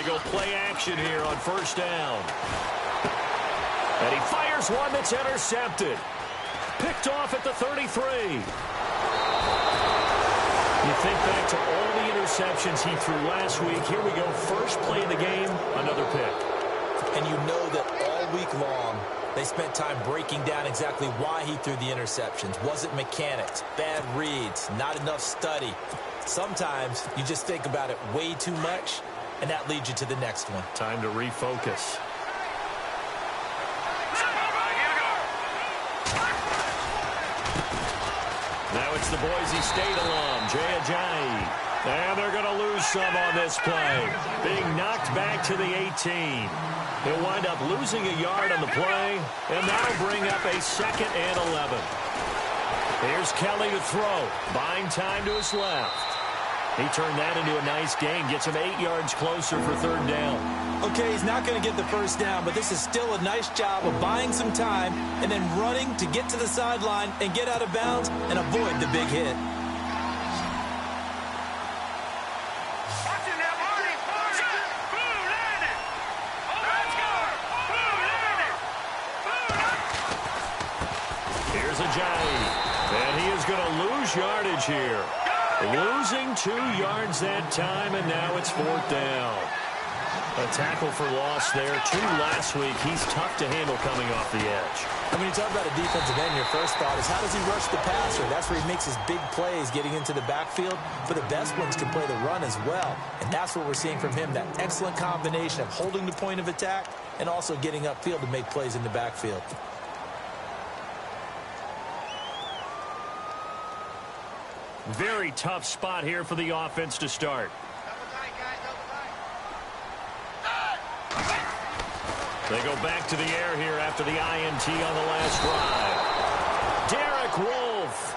They go play action here on first down. And he fires one that's intercepted. Picked off at the 33. You think back to all the interceptions he threw last week. Here we go. First play of the game, another pick. And you know that all week long, they spent time breaking down exactly why he threw the interceptions. Was it mechanics, bad reads, not enough study? Sometimes you just think about it way too much, and that leads you to the next one. Time to refocus. Now it's the Boise State alum, Jay Ajayi. And they're going to lose some on this play. Being knocked back to the 18. He'll wind up losing a yard on the play, and that'll bring up a 2nd and 11. Here's Kelly to throw, buying time to his left. He turned that into a nice gain, gets him 8 yards closer for 3rd down. Okay, he's not going to get the first down, but this is still a nice job of buying some time and then running to get to the sideline and get out of bounds and avoid the big hit. Here's Ajayi, and he is going to lose yardage here. Losing 2 yards that time, and now it's 4th down. A tackle for loss there. 2 last week. He's tough to handle coming off the edge. And when you talk about a defensive end, your first thought is how does he rush the passer? That's where he makes his big plays getting into the backfield. But the best ones can play the run as well. And that's what we're seeing from him, that excellent combination of holding the point of attack and also getting upfield to make plays in the backfield. Very tough spot here for the offense to start. They go back to the air here after the INT on the last drive. Derek Wolfe,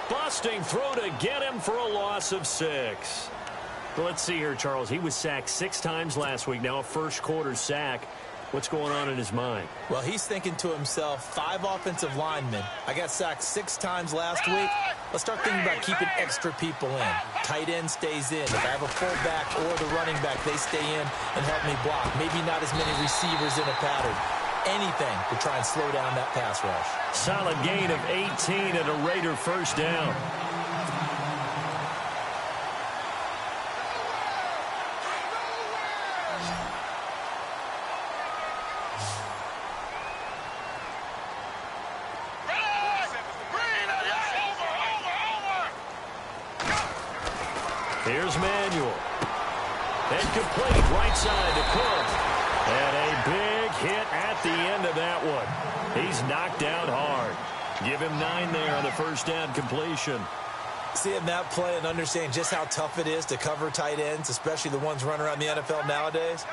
busting through to get him for a loss of 6. Well, let's see here, Charles. He was sacked 6 times last week. Now a first-quarter sack. What's going on in his mind? Well, he's thinking to himself, 5 offensive linemen. I got sacked 6 times last week. Let's start thinking about keeping extra people in. Tight end stays in. If I have a fullback or the running back, they stay in and help me block. Maybe not as many receivers in a pattern. Anything to try and slow down that pass rush. Solid gain of 18 and a Raider first down. Here's Manuel. And complete right side to Cook. And a big hit at the end of that one. He's knocked down hard. Give him 9 there on the first down completion. Seeing that play and understanding just how tough it is to cover tight ends, especially the ones running around the NFL nowadays,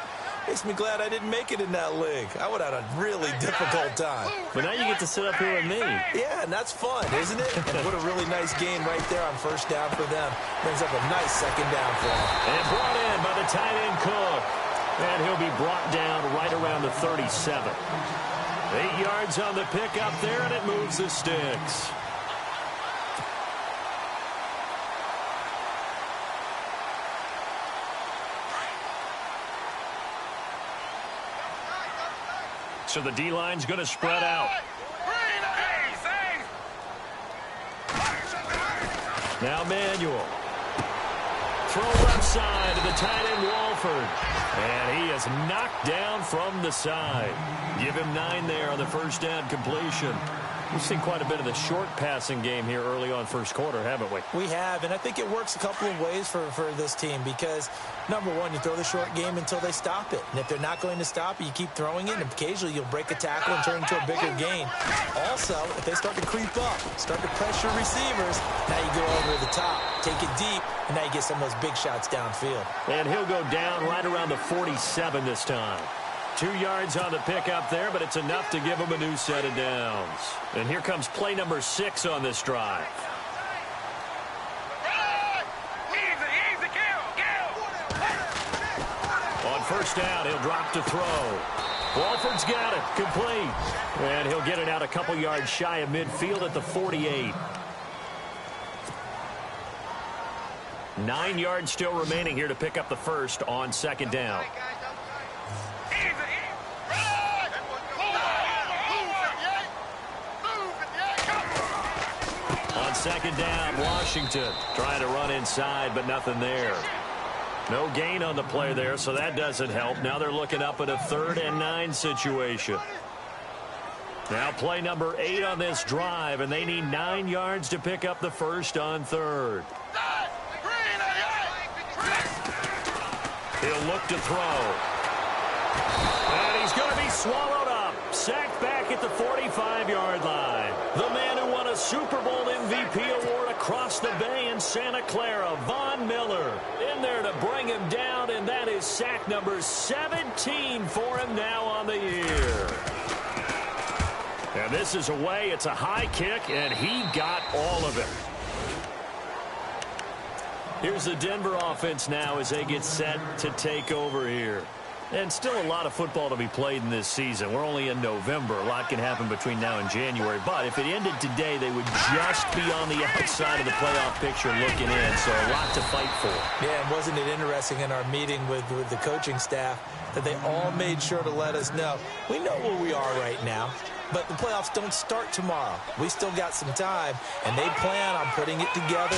makes me glad I didn't make it in that league. I would have had a really difficult time. But now you get to sit up here with me. Yeah, and that's fun, isn't it? And what a really nice game right there on first down for them. Brings up a nice 2nd down for them. And brought in by the tight end Cook. And he'll be brought down right around the 37. 8 yards on the pickup there, and it moves the sticks. So the D-line's going to spread out. Now Manuel. Throw left side to the tight end Walford. And he is knocked down from the side. Give him 9 there on the first down completion. We've seen quite a bit of the short passing game here early on first quarter, haven't we? We have, and I think it works a couple of ways for this team because, number one, you throw the short game until they stop it. And if they're not going to stop it, you keep throwing it, and occasionally you'll break a tackle and turn it into a bigger gain. Also, if they start to creep up, start to pressure receivers, now you go over the top, take it deep, and now you get some of those big shots downfield. And he'll go down right around the 47 this time. 2 yards on the pickup there, but it's enough to give him a new set of downs. And here comes play number 6 on this drive. On first down, he'll drop to throw. Walford's got it, complete. And he'll get it out a couple yards shy of midfield at the 48. 9 yards still remaining here to pick up the first on 2nd down. second down. Washington trying to run inside, but nothing there. No gain on the play there, so that doesn't help. Now they're looking up at a 3rd and 9 situation. Now play number 8 on this drive, and they need 9 yards to pick up the first on 3rd. He'll look to throw. And he's going to be swallowed up. Sacked back at the 45-yard line. The man who won a Super Bowl MVP award across the bay in Santa Clara, Von Miller, in there to bring him down, and that is sack number 17 for him now on the year. And this is away. It's a high kick, and he got all of it. Here's the Denver offense now as they get set to take over here. And still a lot of football to be played in this season. We're only in November. A lot can happen between now and January. But if it ended today, they would just be on the outside of the playoff picture looking in. So a lot to fight for. Yeah, and wasn't it interesting in our meeting with the coaching staff that they all made sure to let us know, we know where we are right now, but the playoffs don't start tomorrow. We still got some time, and they plan on putting it together,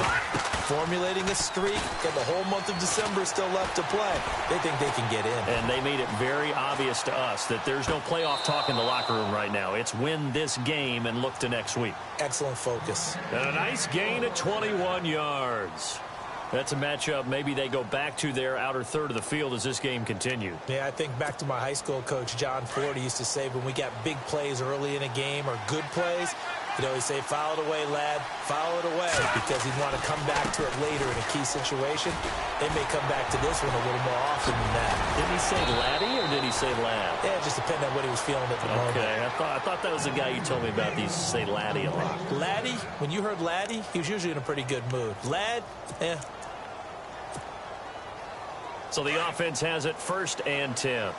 formulating a streak, and the whole month of December is still left to play. They think they can get in. And they made it very obvious to us that there's no playoff talk in the locker room right now. It's win this game and look to next week. Excellent focus. And a nice gain of 21 yards. That's a matchup maybe they go back to their outer third of the field as this game continued. Yeah, I think back to my high school coach, John Ford. He used to say when we got big plays early in a game or good plays, he'd always say, foul it away, lad, foul it away, because he'd want to come back to it later in a key situation. They may come back to this one a little more often than that. Did he say laddie or did he say lad? Yeah, it just depended on what he was feeling at the moment. Okay, I thought that was the guy you told me about. He used to say laddie a lot. Laddie, when you heard laddie, he was usually in a pretty good mood. Lad, eh. So the offense has it 1st and 10.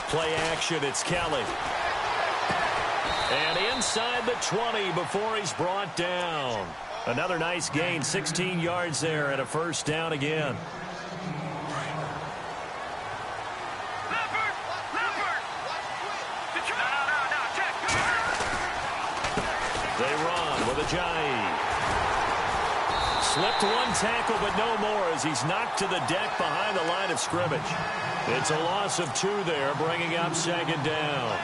Play action, it's Kelly. And inside the 20 before he's brought down. Another nice gain, 16 yards there and a 1st down again. They run with Ajayi. Slipped one tackle, but no more as he's knocked to the deck behind the line of scrimmage. It's a loss of 2 there, bringing up 2nd down.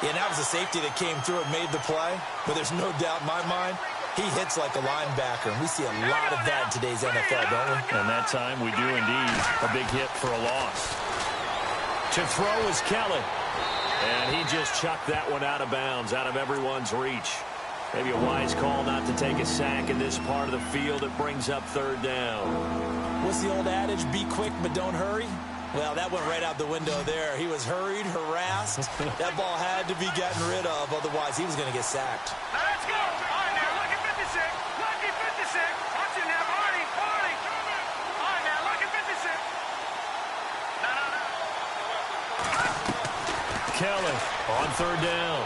Yeah, that was a safety that came through and made the play, but there's no doubt in my mind, he hits like a linebacker, and we see a lot of that in today's NFL, don't we? And that time we do indeed. A big hit for a loss. To throw is Kelly. And he just chucked that one out of bounds, out of everyone's reach. Maybe a wise call not to take a sack in this part of the field. It brings up 3rd down. What's the old adage? Be quick, but don't hurry? Well, that went right out the window there. He was hurried, harassed. That ball had to be gotten rid of, otherwise he was going to get sacked. Now let's go. All right, now, lucky 56. Lucky 56. Watch it now, Barney. Barney. All right, now, lucky 56. No. Kelly on 3rd down.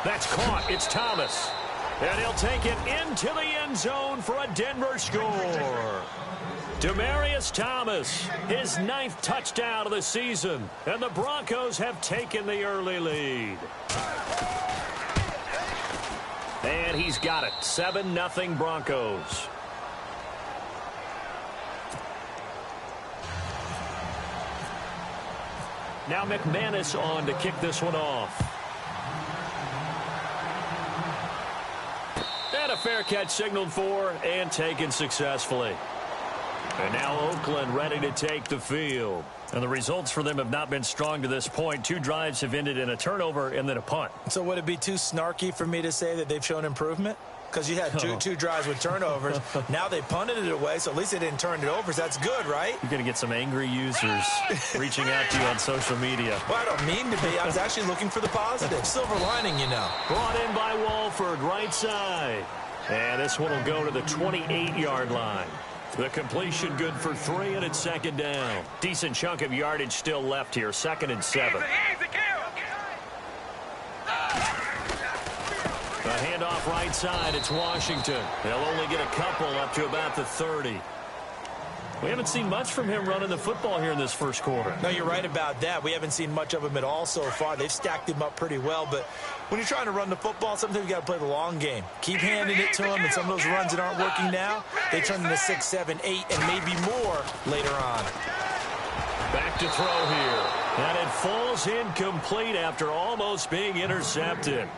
That's caught. It's Thomas. And he'll take it into the end zone for a Denver score. Demaryius Thomas, his 9th touchdown of the season. And the Broncos have taken the early lead. And he's got it. 7-0 Broncos. Now McManus on to kick this one off. And a fair catch signaled for and taken successfully. And now Oakland ready to take the field. And the results for them have not been strong to this point. 2 drives have ended in a turnover and then a punt. So would it be too snarky for me to say that they've shown improvement? Because you had two drives with turnovers. Now they punted it away, so at least they didn't turn it over. So that's good, right? You're going to get some angry users reaching out to you on social media. Well, I don't mean to be. I was actually looking for the positive. Silver lining, you know. Brought in by Walford, right side. And this one will go to the 28-yard line. The completion good for 3, and it's 2nd down. Decent chunk of yardage still left here. 2nd and 7. A handoff right side. It's Washington. They'll only get a couple up to about the 30. We haven't seen much from him running the football here in this first quarter. No, you're right about that. We haven't seen much of him at all so far. They've stacked him up pretty well, but when you're trying to run the football, sometimes you got to play the long game. Keep handing it to him, and some of those runs that aren't working now, they turn into 6, 7, 8, and maybe more later on. Back to throw here. And it falls incomplete after almost being intercepted.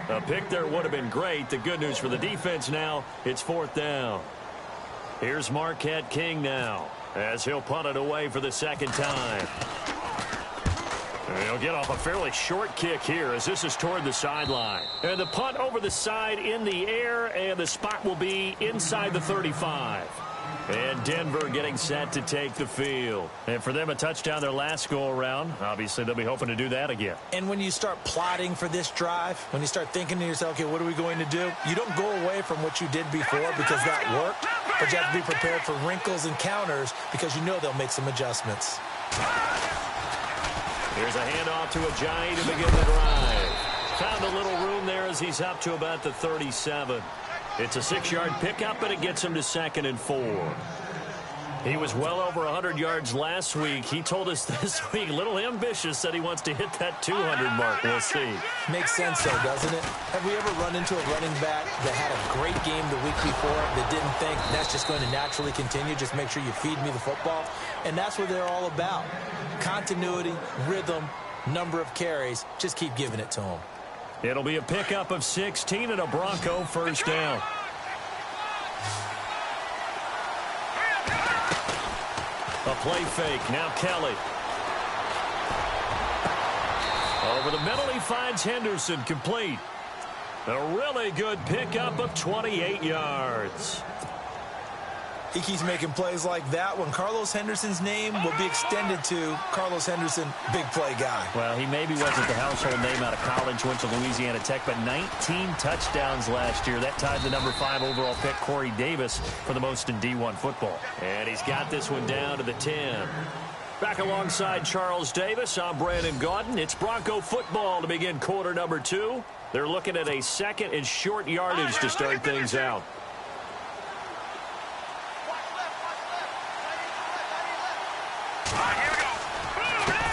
A pick there would have been great. The good news for the defense now, it's 4th down. Here's Marquette King now as he'll punt it away for the second time. And he'll get off a fairly short kick here as this is toward the sideline. And the punt over the side in the air, and the spot will be inside the 35. And Denver getting set to take the field. And for them, a touchdown their last go-around. Obviously, they'll be hoping to do that again. And when you start plotting for this drive, when you start thinking to yourself, okay, what are we going to do? You don't go away from what you did before because that worked, but you have to be prepared for wrinkles and counters because you know they'll make some adjustments. Here's a handoff to Ajayi to begin the drive. Found a little room there as he's up to about the 37. It's a 6-yard pickup, but it gets him to 2nd and 4. He was well over 100 yards last week. He told us this week, a little ambitious, that he wants to hit that 200 mark. We'll see. Makes sense, though, doesn't it? Have we ever run into a running back that had a great game the week before that didn't think that's just going to naturally continue? Just make sure you feed me the football. And that's what they're all about. Continuity, rhythm, number of carries. Just keep giving it to them. It'll be a pickup of 16 and a Bronco first down. A play fake. Now Kelly. Over the middle, he finds Henderson complete. A really good pickup of 28 yards. He keeps making plays like that when Carlos Henderson's name will be extended to Carlos Henderson, big play guy. Well, he maybe wasn't the household name out of college, went to Louisiana Tech, but 19 touchdowns last year. That tied the number 5 overall pick, Corey Davis, for the most in D1 football. And he's got this one down to the 10. Back alongside Charles Davis, I'm Brandon Gaudin. It's Bronco football to begin quarter number 2. They're looking at a 2nd and short yardage to start things out.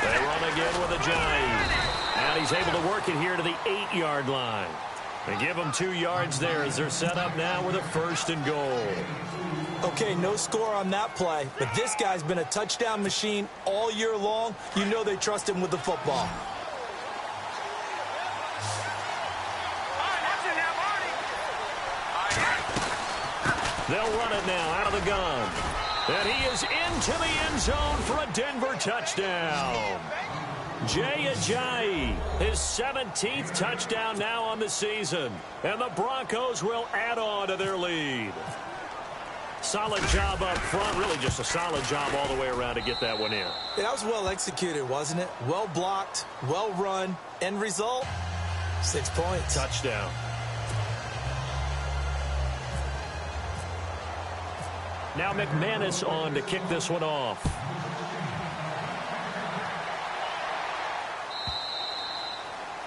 They run again with Ajayi. And he's able to work it here to the 8-yard line. They give him 2 yards there as they're set up now with a 1st and goal. Okay, no score on that play, but this guy's been a touchdown machine all year long. You know they trust him with the football. They'll run it now out of the gun. And he is into the end zone for a Denver touchdown. Jay Ajayi, his 17th touchdown now on the season. And the Broncos will add on to their lead. Solid job up front. Really just a solid job all the way around to get that one in. That was well executed, wasn't it? Well blocked, well run. End result, 6 points. Touchdown. Now McManus on to kick this one off.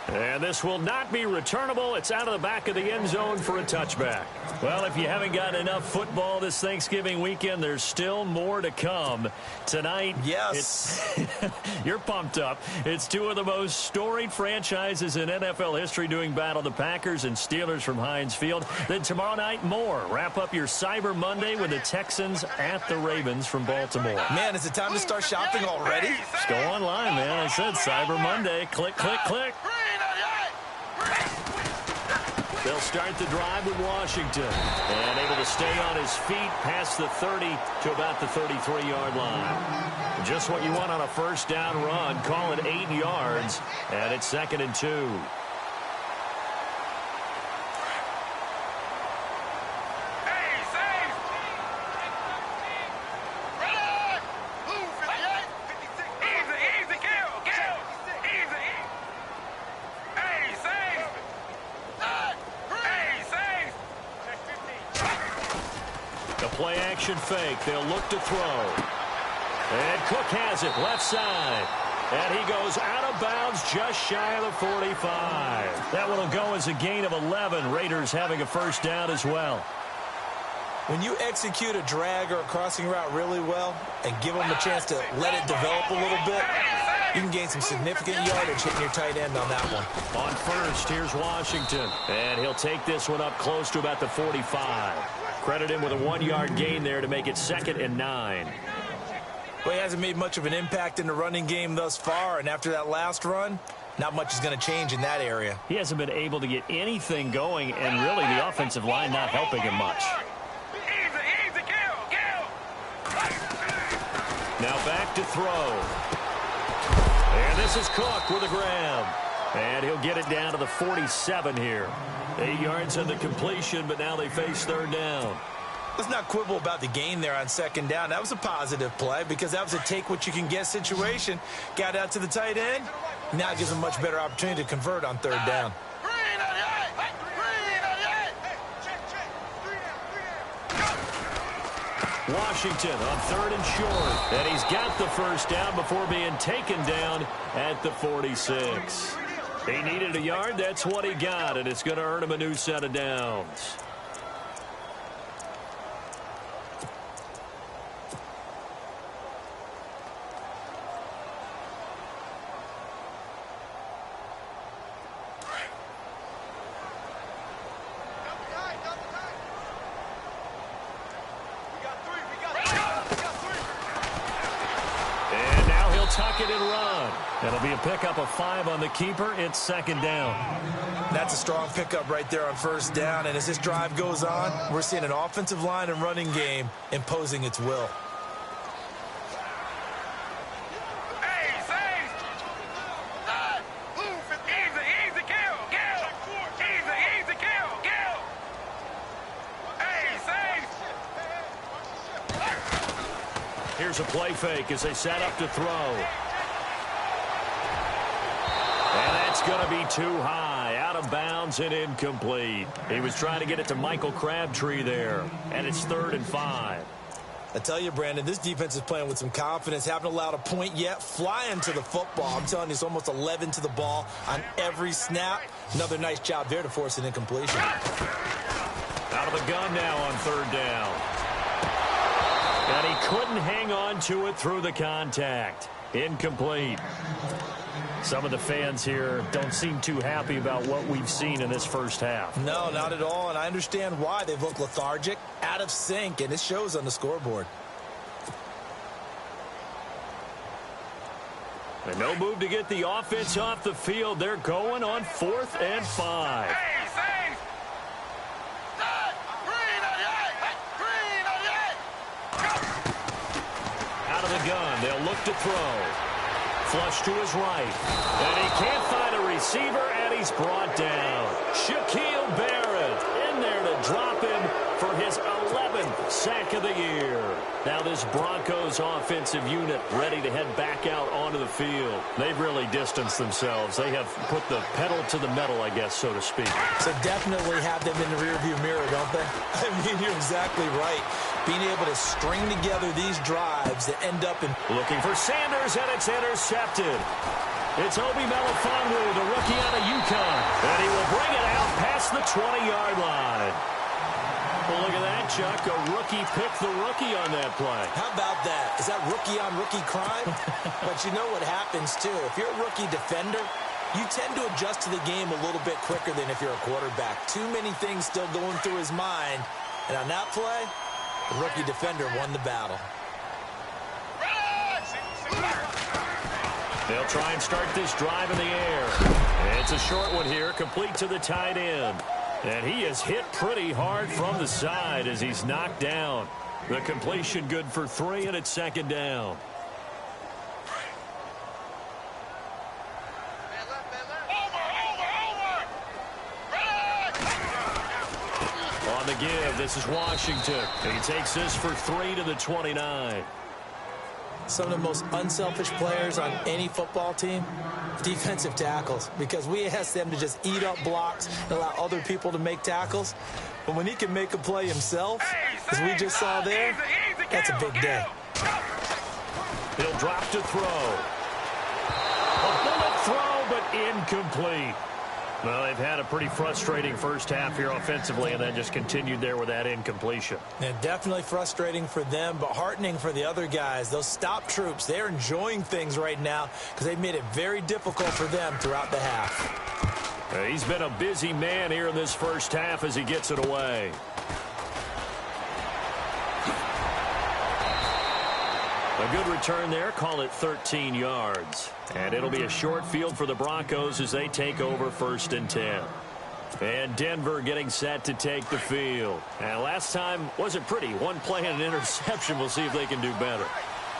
And this will not be returnable. It's out of the back of the end zone for a touchback. Well, if you haven't gotten enough football this Thanksgiving weekend, there's still more to come. Tonight, yes, you're pumped up. It's 2 of the most storied franchises in NFL history doing battle, the Packers and Steelers from Heinz Field. Then tomorrow night, more. Wrap up your Cyber Monday with the Texans at the Ravens from Baltimore. Man, is it time to start shopping already? Just go online, man. I said Cyber Monday. Click, click, click. They'll start the drive with Washington. And able to stay on his feet past the 30 to about the 33-yard line. Just what you want on a first down run. Call it 8 yards. And it's 2nd and 2. Play-action fake. They'll look to throw. And Cook has it left side. And he goes out of bounds just shy of the 45. That one will go as a gain of 11. Raiders having a first down as well. When you execute a drag or a crossing route really well and give them a chance to let it develop a little bit, you can gain some significant yardage hitting your tight end on that one. On first, here's Washington. And he'll take this one up close to about the 45. Credit him with a 1-yard gain there to make it 2nd and 9. Well, he hasn't made much of an impact in the running game thus far, and after that last run, not much is going to change in that area. He hasn't been able to get anything going, and really the offensive line not helping him much. Now back to throw. And this is Cook with a grab. And he'll get it down to the 47 here. 8 yards on the completion, but now they face 3rd down. Let's not quibble about the gain there on 2nd down. That was a positive play because that was a take-what-you-can-get situation. Got out to the tight end. Now it gives him a much better opportunity to convert on 3rd down. Washington on 3rd and short. And he's got the 1st down before being taken down at the 46. He needed a yard. That's what he got, and it's going to earn him a new set of downs. Tuck it and run. That'll be a pickup of 5 on the keeper. It's 2nd down. That's a strong pickup right there on 1st down. And as this drive goes on, we're seeing an offensive line and running game imposing its will. Here's a play fake as they set up to throw. And that's going to be too high, out of bounds and incomplete. He was trying to get it to Michael Crabtree there, and it's 3rd and 5. I tell you, Brandon, this defense is playing with some confidence. Haven't allowed a point yet. Flying to the football. I'm telling you, it's almost 11 to the ball on every snap. Another nice job there to force an incompletion. Out of the gun now on 3rd down. And he couldn't hang on to it through the contact. Incomplete. Some of the fans here don't seem too happy about what we've seen in this first half. No, not at all, and I understand why. They've looked lethargic, out of sync, and it shows on the scoreboard. And no move to get the offense off the field. They're going on 4th and 5. Out of the gun, they'll look to throw. Flush to his right. And he can't find a receiver, and he's brought down. Shaquille Barrett in there to drop him for his 11th sack of the year. Now this Broncos offensive unit ready to head back out onto the field. They've really distanced themselves. They have put the pedal to the metal, I guess, so to speak. So definitely have them in the rearview mirror, don't they? I mean, you're exactly right. Being able to string together these drives that end up in... Looking for Sanders, and it's intercepted. It's Obi Melifonwu, the rookie out of UConn. And he will bring it out past the 20-yard line. Well, look at that, Chuck. A rookie picked the rookie on that play. How about that? Is that rookie-on-rookie crime? But you know what happens, too. If you're a rookie defender, you tend to adjust to the game a little bit quicker than if you're a quarterback. Too many things still going through his mind. And on that play, the rookie defender won the battle. They'll try and start this drive in the air. And it's a short one here, complete to the tight end. And he is hit pretty hard from the side as he's knocked down. The completion good for 3, and it's 2nd down. On the give, this is Washington. He takes this for 3 to the 29. Some of the most unselfish players on any football team, defensive tackles, because we ask them to just eat up blocks and allow other people to make tackles. But when he can make a play himself, as we just saw there, that's a big day. He'll drop to throw. A bullet throw, but incomplete. Well, they've had a pretty frustrating first half here offensively and then just continued there with that incompletion. And definitely frustrating for them, but heartening for the other guys. Those stop troops, they're enjoying things right now because they've made it very difficult for them throughout the half. He's been a busy man here in this first half as he gets it away. A good return there, call it 13 yards. And it'll be a short field for the Broncos as they take over 1st and 10. And Denver getting set to take the field. And last time wasn't pretty. One play and an interception. We'll see if they can do better.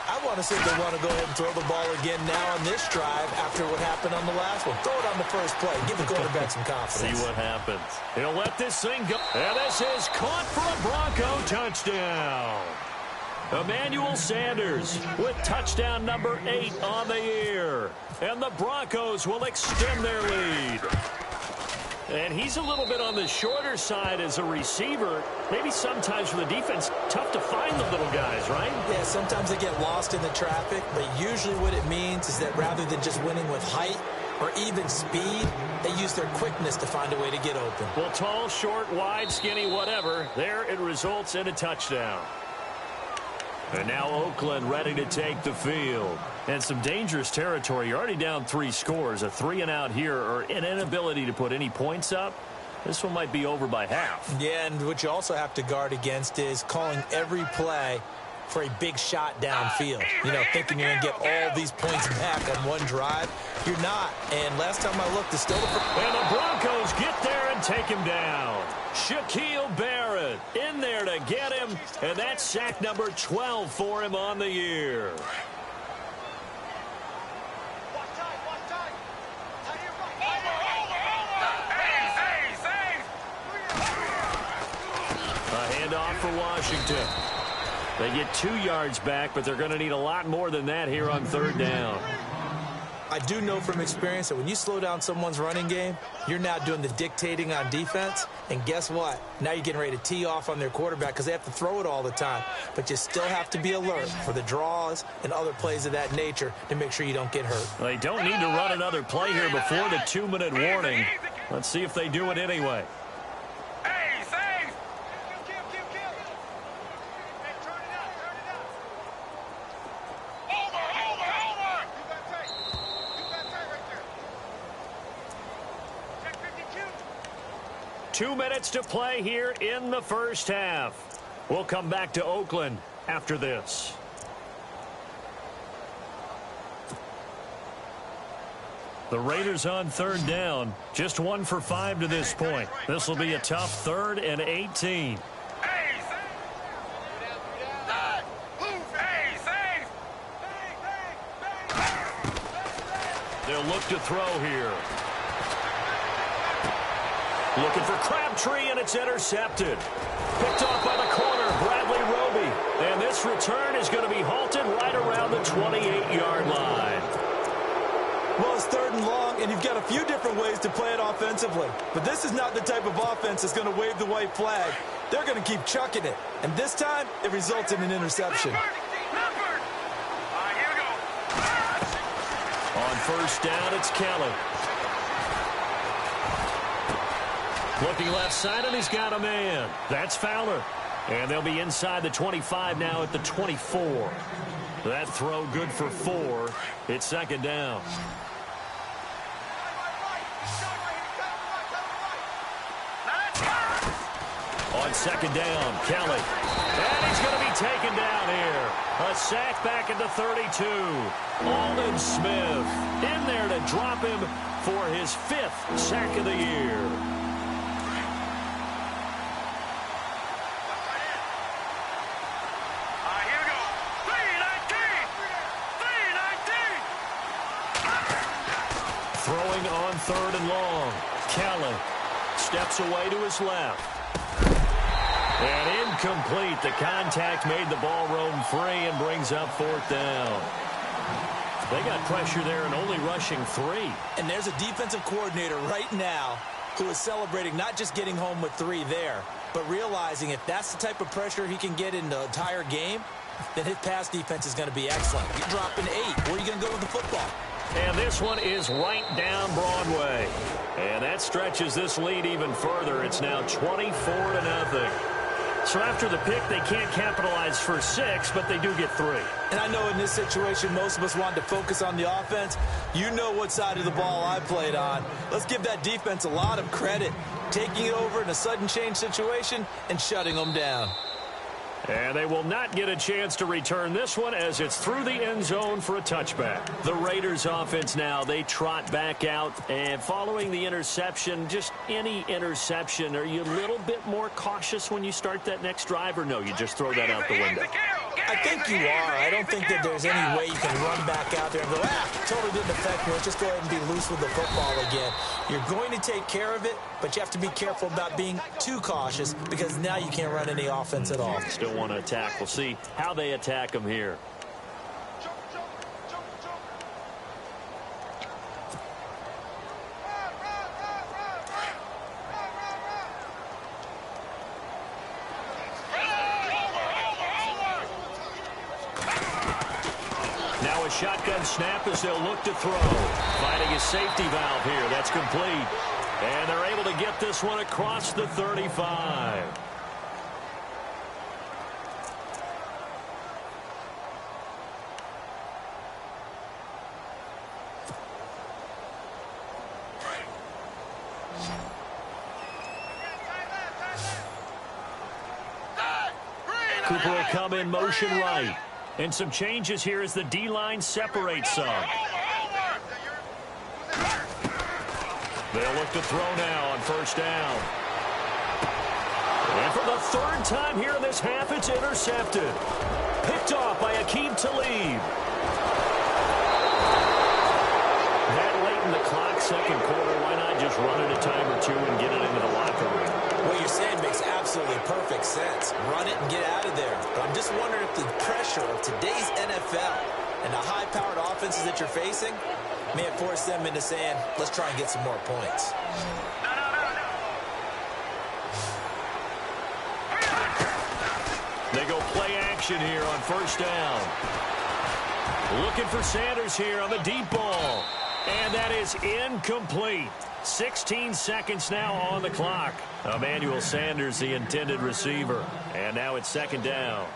I want to see if they want to go ahead and throw the ball again now on this drive after what happened on the last one. Throw it on the first play. Give the quarterback some confidence. See what happens. He'll let this thing go. And this is caught for a Bronco touchdown. Emmanuel Sanders with touchdown number 8 on the year. And the Broncos will extend their lead. And he's a little bit on the shorter side as a receiver. Maybe sometimes for the defense, tough to find the little guys, right? Yeah, sometimes they get lost in the traffic, but usually what it means is that rather than just winning with height or even speed, they use their quickness to find a way to get open. Well, tall, short, wide, skinny, whatever, there it results in a touchdown. And now Oakland ready to take the field. And some dangerous territory. You're already down 3 scores. A 3-and-out here or an inability to put any points up. This one might be over by half. Yeah, and what you also have to guard against is calling every play for a big shot downfield. You know, thinking you're going to get all these points back on one drive. You're not. And last time I looked, it's still the... And the Broncos get there and take him down. Shaquille Barrett in there to get him. And that's sack number 12 for him on the year. A handoff for Washington. They get 2 yards back, but they're going to need a lot more than that here on 3rd down. I do know from experience that when you slow down someone's running game, you're now doing the dictating on defense. And guess what? Now you're getting ready to tee off on their quarterback because they have to throw it all the time. But you still have to be alert for the draws and other plays of that nature to make sure you don't get hurt. They don't need to run another play here before the 2-minute warning. Let's see if they do it anyway. Two minutes to play here in the first half. We'll come back to Oakland after this. The Raiders on 3rd down. Just 1 for 5 to this point. This will be a tough 3rd and 18. They'll look to throw here. Looking for Crabtree, and it's intercepted. Picked off by the corner, Bradley Roby. And this return is going to be halted right around the 28-yard line. Well, it's 3rd and long, and you've got a few different ways to play it offensively. But this is not the type of offense that's going to wave the white flag. They're going to keep chucking it. And this time, it results in an interception. On 1st down, it's Kelly. Looking left side, and he's got a man. That's Fowler. And they'll be inside the 25 now at the 24. That throw good for 4. It's 2nd down. On 2nd down, Kelly. And he's going to be taken down here. A sack back at the 32. Aldon Smith in there to drop him for his 5th sack of the year. Throwing on 3rd and long. Kelly steps away to his left. And incomplete. The contact made the ball roam free and brings up 4th down. They got pressure there and only rushing 3. And there's a defensive coordinator right now who is celebrating not just getting home with 3 there, but realizing if that's the type of pressure he can get in the entire game, then his pass defense is going to be excellent. You're dropping 8. Where are you going to go with the football? And this one is right down Broadway. And that stretches this lead even further. It's now 24-0. So after the pick, they can't capitalize for 6, but they do get 3. And I know in this situation, most of us wanted to focus on the offense. You know what side of the ball I played on. Let's give that defense a lot of credit, taking it over in a sudden change situation and shutting them down. And they will not get a chance to return this one as it's through the end zone for a touchback. The Raiders offense now, they trot back out. And following the interception, just any interception, are you a little bit more cautious when you start that next drive, or no, you just throw that out the window? I think you are. I don't think that there's any way you can run back out there and go, totally didn't affect me. Let's just go ahead and be loose with the football again. You're going to take care of it, but you have to be careful about being too cautious because now you can't run any offense at all. Still want to attack. We'll see how they attack them here. Now a shotgun snap as they'll look to throw. Finding a safety valve here. That's complete. And they're able to get this one across the 35. Cooper will come in motion right. And some changes here as the D-line separates some. They'll look to throw now on first down. And for the third time here in this half, it's intercepted. Picked off by Akeem Talib. That late in the clock, second quarter, why not just run it a time or two and get it into the locker room? What you're saying makes absolutely perfect sense. Run it and get out of there. But I'm just wondering if the pressure of today's NFL and the high-powered offenses that you're facing may have forced them into saying, let's try and get some more points. They go play action here on first down. Looking for Sanders here on the deep ball. And that is incomplete. 16 seconds now on the clock. Emmanuel Sanders, the intended receiver. And now it's second down.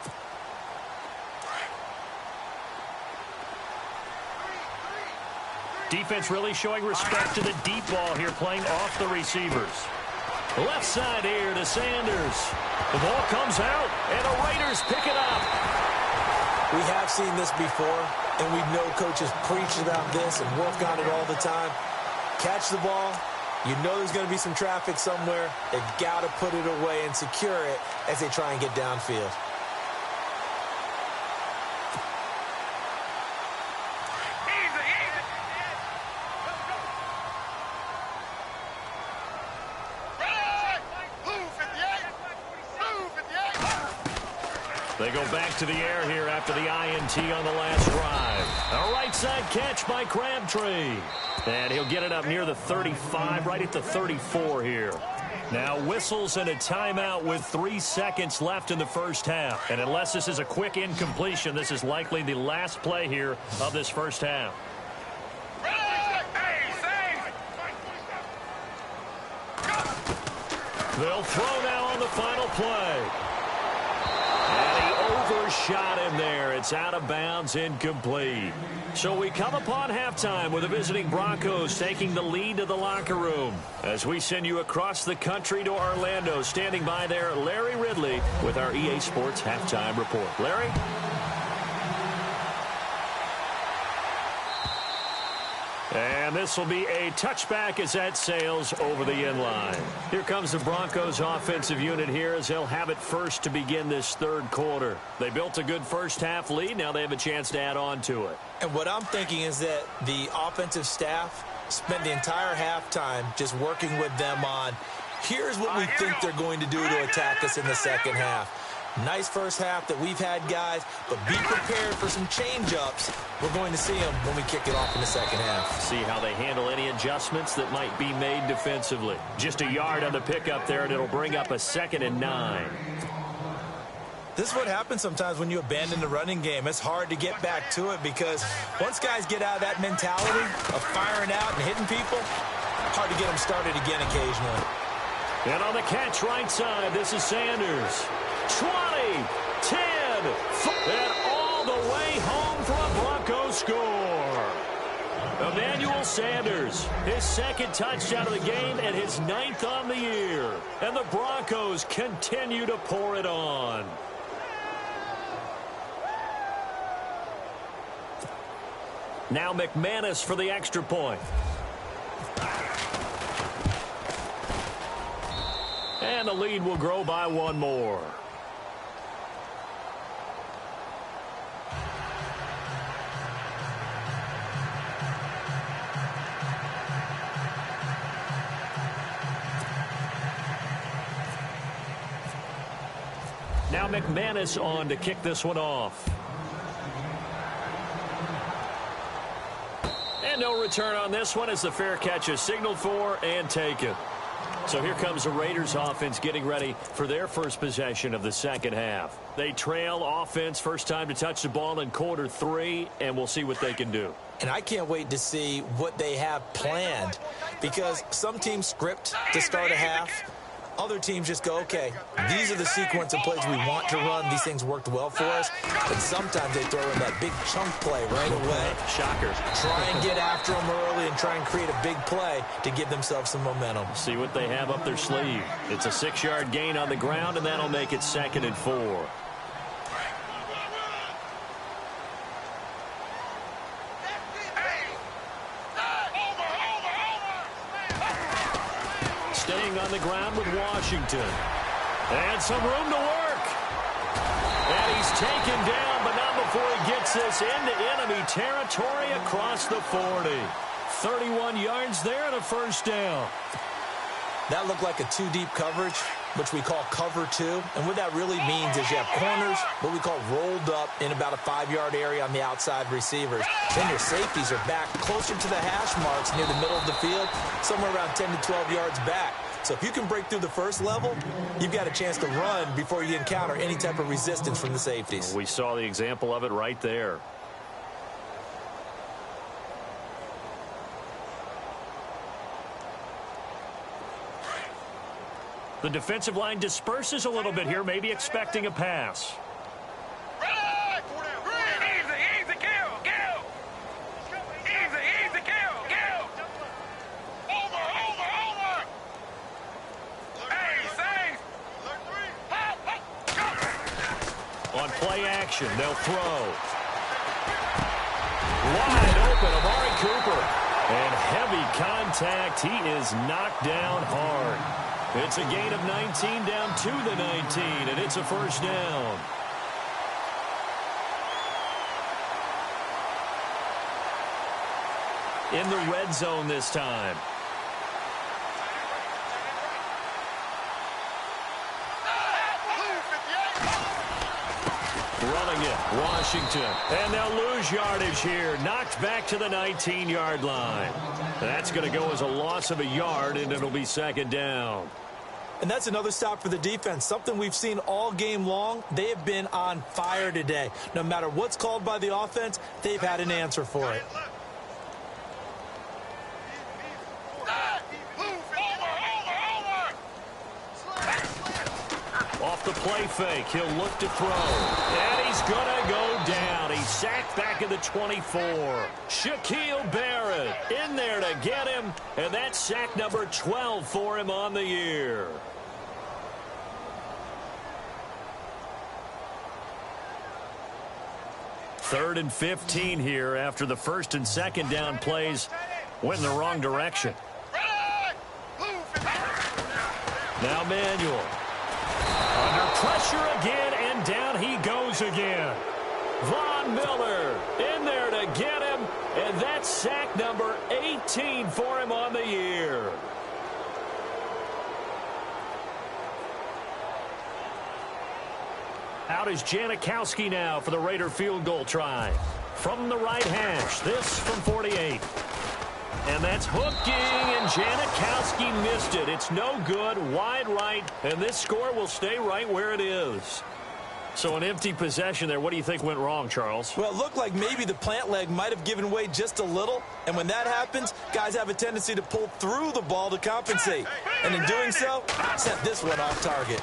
Defense really showing respect to the deep ball here, playing off the receivers. Left side here to Sanders. The ball comes out, and the Raiders pick it up. We have seen this before, and we know coaches preach about this and work on it all the time. Catch the ball. You know there's going to be some traffic somewhere. They've got to put it away and secure it as they try and get downfield. They go back to the air here after the INT on the last drive. A right side catch by Crabtree. And he'll get it up near the 35, right at the 34 here. Now whistles and a timeout with 3 seconds left in the first half. And unless this is a quick incompletion, this is likely the last play here of this first half. They'll throw now on the final play. And he overshot him there. It's out of bounds, incomplete. So we come upon halftime with the visiting Broncos taking the lead to the locker room. As we send you across the country to Orlando, standing by there, Larry Ridley with our EA Sports Halftime Report. Larry? And this will be a touchback as that sails over the end line. Here comes the Broncos offensive unit here as they'll have it first to begin this third quarter. They built a good first half lead. Now they have a chance to add on to it. And what I'm thinking is that the offensive staff spent the entire halftime just working with them on, here's what we think they're going to do to attack us in the second half. Nice first half that we've had, guys, but be prepared for some change-ups. We're going to see them when we kick it off in the second half. See how they handle any adjustments that might be made defensively. Just a yard on the pickup there, and it'll bring up a 2nd and 9. This is what happens sometimes when you abandon the running game. It's hard to get back to it because once guys get out of that mentality of firing out and hitting people, hard to get them started again occasionally. And on the catch right side, this is Sanders. 20, 10, and all the way home for a Broncos score. Emmanuel Sanders, his second touchdown of the game and his 9th on the year. And the Broncos continue to pour it on. Now McManus for the extra point. And the lead will grow by one more. Now McManus on to kick this one off. And no return on this one as the fair catch is signaled for and taken. So here comes the Raiders offense getting ready for their first possession of the second half. They trail offense, first time to touch the ball in quarter 3, and we'll see what they can do. And I can't wait to see what they have planned because some teams script to start a half. Other teams just go, okay, these are the sequence of plays we want to run. These things worked well for us. But sometimes they throw in that big chunk play right away. Shocker. Try and get after them early and try and create a big play to give themselves some momentum. See what they have up their sleeve. It's a 6-yard gain on the ground, and that'll make it 2nd and 4. Staying on the ground with Washington. And some room to work. And he's taken down, but not before he gets this into enemy territory across the 40. 31 yards there and a first down. That looked like a 2-deep coverage, which we call cover 2. And what that really means is you have corners, what we call rolled up in about a 5-yard area on the outside receivers. Then your safeties are back closer to the hash marks near the middle of the field, somewhere around 10 to 12 yards back. So if you can break through the first level, you've got a chance to run before you encounter any type of resistance from the safeties. We saw the example of it right there. The defensive line disperses a little bit here, maybe expecting a pass. On play action, they'll throw. Wide open, Amari Cooper. And heavy contact. He is knocked down hard. It's a gain of 19 down to the 19, and it's a first down. In the red zone this time. Running it, Washington. And they'll lose yardage here. Knocked back to the 19-yard line. That's going to go as a loss of a yard, and it'll be second down. And that's another stop for the defense, something we've seen all game long. They have been on fire today. No matter what's called by the offense, they've had an answer for it. Off the play fake, he'll look to throw. And he's going to go down. He's sacked back at the 24. Shaquille Barrett in there to get him. And that's sack number 12 for him on the year. Third and 15 here after the first and second down plays went in the wrong direction. Now Manuel. Under pressure again, and down he goes again. Von Miller in there to get him, and that's sack number 18 for him on the year. Out is Janikowski now for the Raider field goal try. From the right hash, this from 48. And that's hooking, and Janikowski missed it. It's no good, wide right, and this score will stay right where it is. So an empty possession there. What do you think went wrong, Charles? Well, it looked like maybe the plant leg might have given way just a little. And when that happens, guys have a tendency to pull through the ball to compensate. And in doing so, sent this one off target.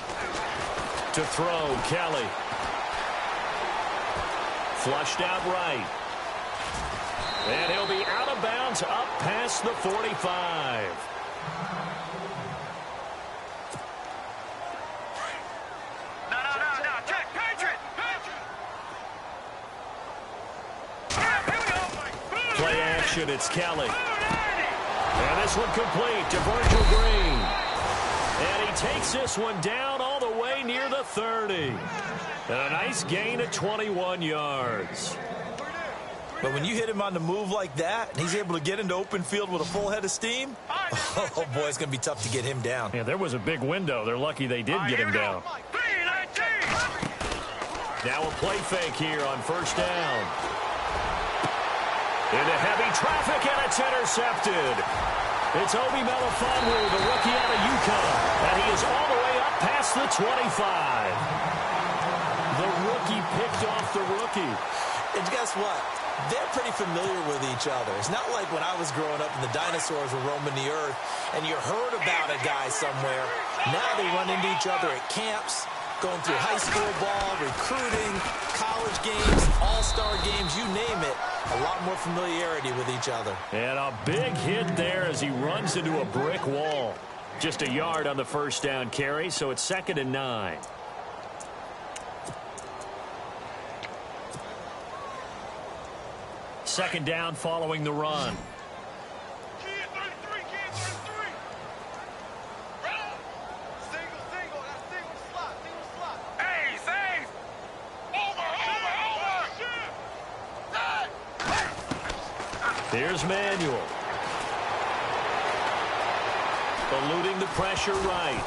To throw, Kelly. Flushed out right. And he'll be out of bounds up past the 45. Play action, it's Kelly. And this one complete to Virgil Green. And he takes this one down all the way near the 30. And a nice gain of 21 yards. But when you hit him on the move like that, and he's able to get into open field with a full head of steam, oh, boy, it's going to be tough to get him down. Yeah, there was a big window. They're lucky they did get him down. Now a play fake here on first down. Into heavy traffic, and it's intercepted. It's Obi Melifonwu, the rookie out of UConn, and he is all the way up past the 25. The rookie picked off the rookie. And guess what? They're pretty familiar with each other. It's not like when I was growing up and the dinosaurs were roaming the earth and you heard about a guy somewhere. Now they run into each other at camps, going through high school ball, recruiting, college games, all-star games, you name it. A lot more familiarity with each other. And a big hit there as he runs into a brick wall. Just a yard on the first down carry, so it's 2nd and 9. Second down following the run. Here's Manuel. Eluding the pressure right.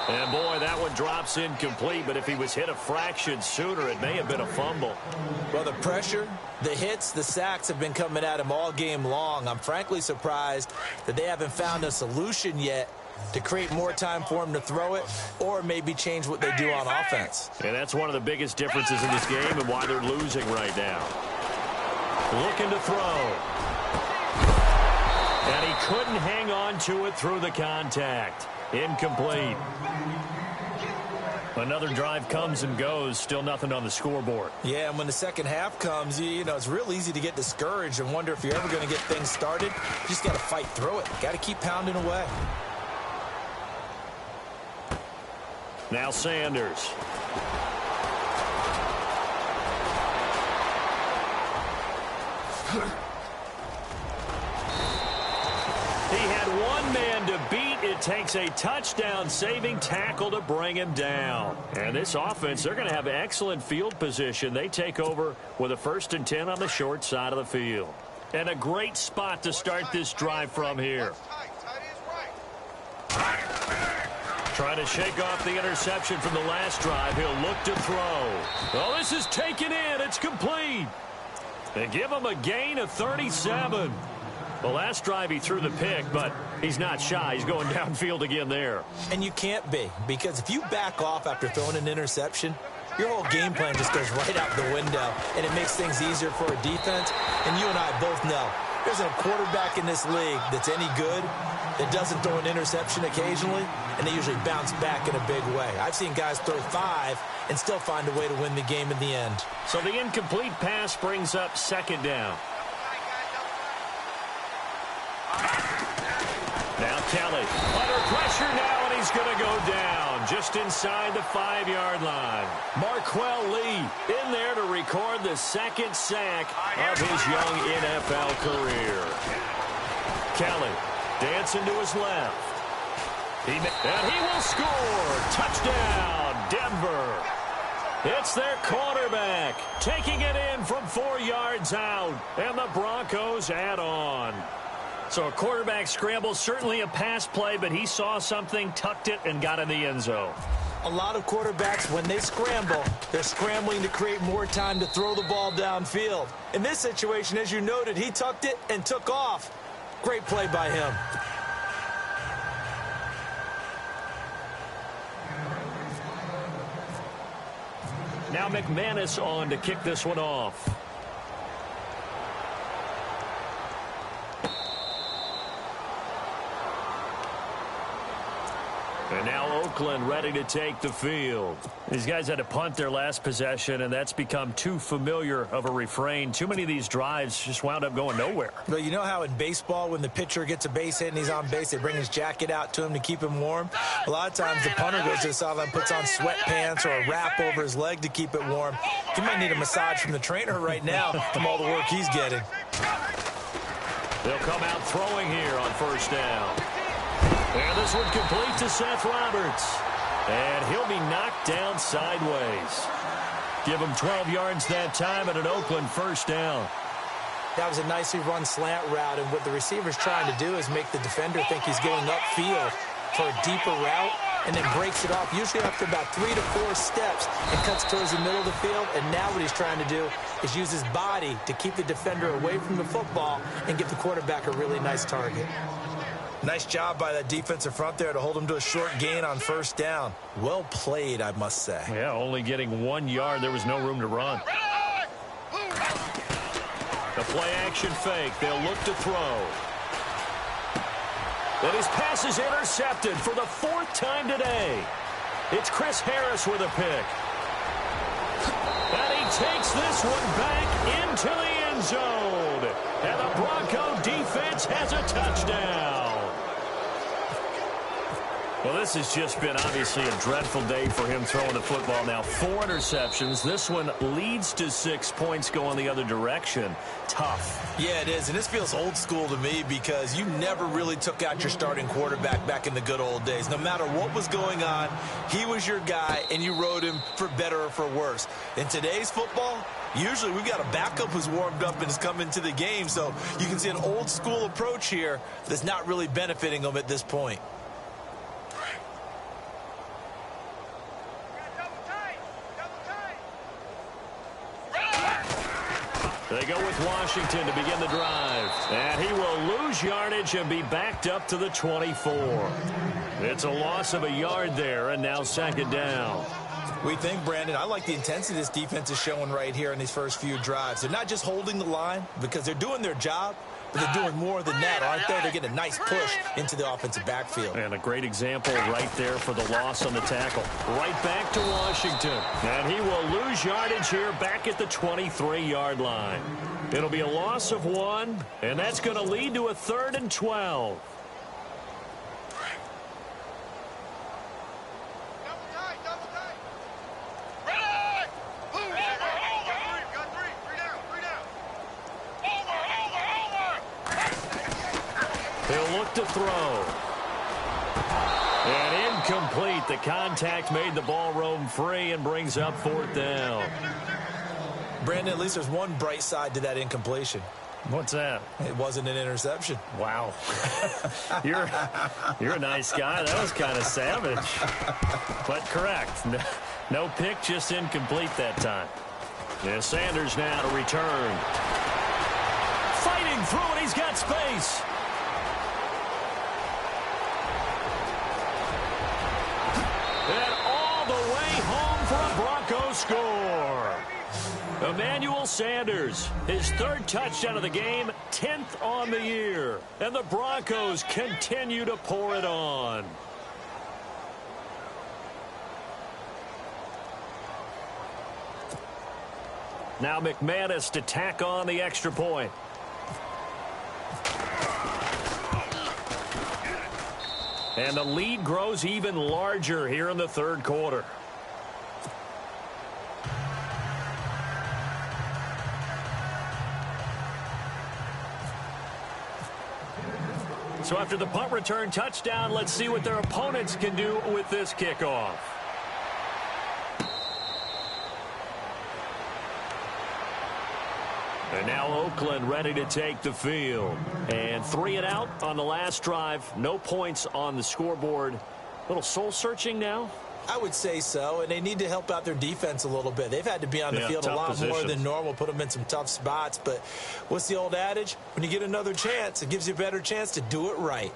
And, boy, that one drops incomplete, but if he was hit a fraction sooner, it may have been a fumble. Well, the pressure, the hits, the sacks have been coming at him all game long. I'm frankly surprised that they haven't found a solution yet to create more time for him to throw it or maybe change what they do on offense. And that's one of the biggest differences in this game and why they're losing right now. Looking to throw. And he couldn't hang on to it through the contact. Incomplete. Another drive comes and goes. Still nothing on the scoreboard. Yeah, and when the second half comes, you know, it's real easy to get discouraged and wonder if you're ever going to get things started. You just got to fight through it. Got to keep pounding away. Now Sanders. He had one man to beat. It takes a touchdown-saving tackle to bring him down. And this offense, they're going to have excellent field position. They take over with a 1st and 10 on the short side of the field. And a great spot to start this drive from here. Trying to shake off the interception from the last drive. He'll look to throw. Oh, this is taken in. It's complete. They give him a gain of 37. The last drive he threw the pick, but he's not shy. He's going downfield again there. And you can't be, because if you back off after throwing an interception, your whole game plan just goes right out the window, and it makes things easier for a defense. And you and I both know there's a quarterback in this league that's any good that doesn't throw an interception occasionally, and they usually bounce back in a big way. I've seen guys throw 5 and still find a way to win the game in the end. So the incomplete pass brings up 2nd down. Now Kelly under pressure now, and he's going to go down just inside the 5-yard line. Marquell Lee in there to record the 2nd sack of his young NFL career. Kelly dancing to his left. And he will score. Touchdown, Denver. It's their quarterback taking it in from 4 yards out, and the Broncos add on. So a quarterback scramble, certainly a pass play, but he saw something, tucked it, and got in the end zone. A lot of quarterbacks, when they scramble, they're scrambling to create more time to throw the ball downfield. In this situation, as you noted, he tucked it and took off. Great play by him. Now McManus on to kick this one off. And now Oakland ready to take the field. These guys had to punt their last possession, and that's become too familiar of a refrain. Too many of these drives just wound up going nowhere. Well, you know how in baseball when the pitcher gets a base hit and he's on base, they bring his jacket out to him to keep him warm? A lot of times the punter goes to the sideline, puts on sweatpants or a wrap over his leg to keep it warm. He might need a massage from the trainer right now from all the work he's getting. They'll come out throwing here on first down. And this one complete to Seth Roberts. And he'll be knocked down sideways. Give him 12 yards that time and an Oakland first down. That was a nicely run slant route, and what the receiver's trying to do is make the defender think he's going upfield for a deeper route and then breaks it off, usually after about 3 to 4 steps, and cuts towards the middle of the field. And now what he's trying to do is use his body to keep the defender away from the football and give the quarterback a really nice target. Nice job by that defensive front there to hold him to a short gain on first down. Well played, I must say. Yeah, only getting 1 yard. There was no room to run. The play action fake. They'll look to throw. But his pass is intercepted for the 4th time today. It's Chris Harris with a pick. And he takes this one back into the end zone. And the Bronco defense has a touchdown. Well, this has just been obviously a dreadful day for him throwing the football. Now 4 interceptions. This one leads to 6 points going the other direction. Tough. Yeah, it is. And this feels old school to me because you never really took out your starting quarterback back in the good old days. No matter what was going on, he was your guy, and you rode him for better or for worse. In today's football, usually we've got a backup who's warmed up and has come into the game. So you can see an old school approach here that's not really benefiting them at this point. They go with Washington to begin the drive. And he will lose yardage and be backed up to the 24. It's a loss of a yard there, and now 2nd down. We think, Brandon, I like the intensity this defense is showing right here in these first few drives. They're not just holding the line because they're doing their job, but they're doing more than that, aren't they? They're getting a nice push into the offensive backfield. And a great example right there for the loss on the tackle. Right back to Washington. And he will lose yardage here back at the 23-yard line. It'll be a loss of 1, and that's going to lead to a 3rd and 12. He'll look to throw. And incomplete. The contact made the ball roam free and brings up 4th down. Brandon, at least there's one bright side to that incompletion. What's that? It wasn't an interception. Wow. You're a nice guy. That was kind of savage. But correct. No pick, just incomplete that time. Yeah, Sanders now to return. Fighting through it. He's got space. And all the way home for a Broncos score. Emmanuel Sanders, his 3rd touchdown of the game, 10th on the year. And the Broncos continue to pour it on. Now McManus to tack on the extra point. And the lead grows even larger here in the 3rd quarter. So after the punt return touchdown, let's see what their opponents can do with this kickoff. And now Oakland ready to take the field. And 3 and out on the last drive. No points on the scoreboard. A little soul-searching now? I would say so, and they need to help out their defense a little bit. They've had to be on the field a lot more than normal, put them in some tough spots. But what's the old adage? When you get another chance, it gives you a better chance to do it right.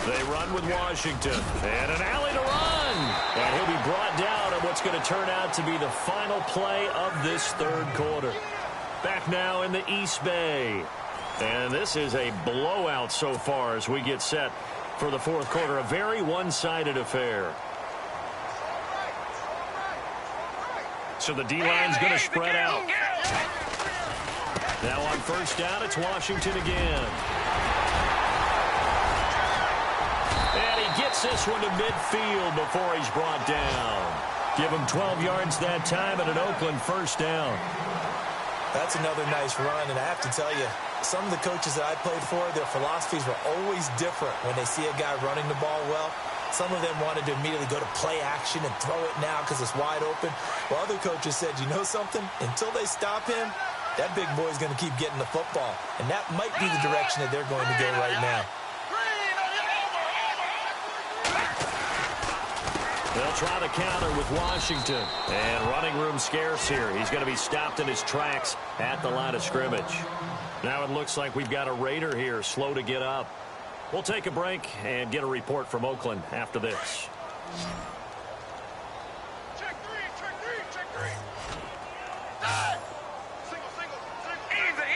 They run with Washington. And an alley to run. And he'll be brought down on what's going to turn out to be the final play of this third quarter. Back now in the East Bay. And this is a blowout so far as we get set for the fourth quarter. A very one-sided affair. So the D-line's going to spread out. Now on first down, it's Washington again. And he gets this one to midfield before he's brought down. Give him 12 yards that time and an Oakland first down. That's another nice run, and I have to tell you, some of the coaches that I played for, their philosophies were always different when they see a guy running the ball well. Some of them wanted to immediately go to play action and throw it now because it's wide open. While other coaches said, you know something? Until they stop him, that big boy's going to keep getting the football. And that might be the direction that they're going to go right now. They'll try to counter with Washington. And running room scarce here. He's going to be stopped in his tracks at the line of scrimmage. Now it looks like we've got a Raider here, slow to get up. We'll take a break and get a report from Oakland after this. Check three. Die. Single. Easy.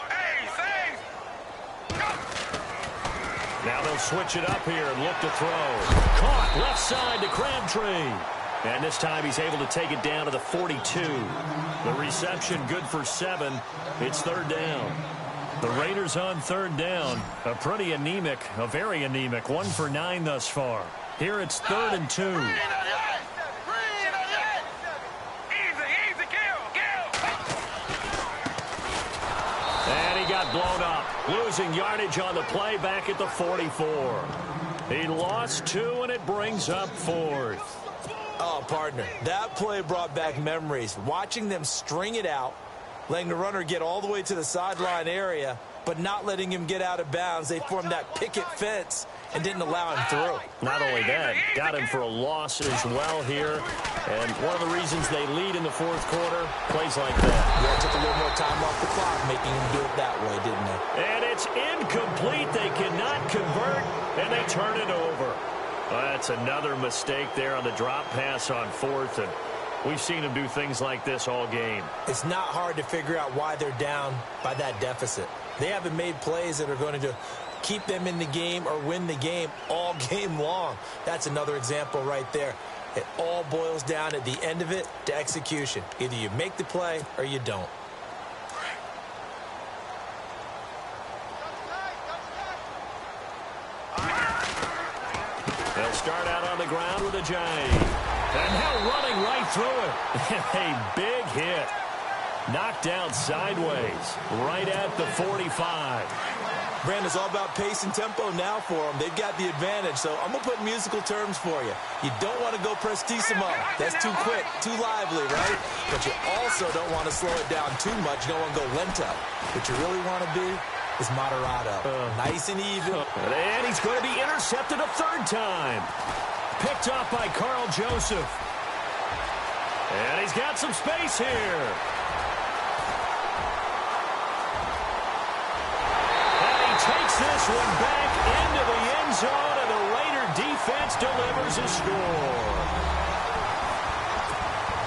Hey, save. Go. Now they'll switch it up here and look to throw. Caught left side to Crabtree. And this time he's able to take it down to the 42. The reception good for 7. It's third down. The Raiders on third down. A very anemic 1 for 9 thus far. Here it's 3rd and 2. Easy, kill. And he got blown up. Losing yardage on the play back at the 44. He lost 2, and it brings up 4th. Oh, partner, that play brought back memories. Watching them string it out, letting the runner get all the way to the sideline area, but not letting him get out of bounds. They formed that picket fence and didn't allow him through. Not only that, got him for a loss as well here. And one of the reasons they lead in the fourth quarter, plays like that. Yeah, took a little more time off the clock, making him do it that way, didn't they? And it's incomplete. They cannot convert, and they turn it over. That's another mistake there on the drop pass on 4th, and we've seen them do things like this all game. It's not hard to figure out why they're down by that deficit. They haven't made plays that are going to keep them in the game or win the game all game long. That's another example right there. It all boils down at the end of it to execution. Either you make the play or you don't. They'll start out on the ground with a J. And now running right through it. A big hit. Knocked down sideways right at the 45. Brandon, it's all about pace and tempo now for them. They've got the advantage, so I'm going to put musical terms for you. You don't want to go prestissimo. That's too quick, too lively, right? But you also don't want to slow it down too much. You don't want to go lento. What you really want to be is moderato. Nice and even. And he's going to be intercepted a 3rd time. Picked off by Carl Joseph. And he's got some space here. Takes this one back into the end zone, and the Raider defense delivers a score.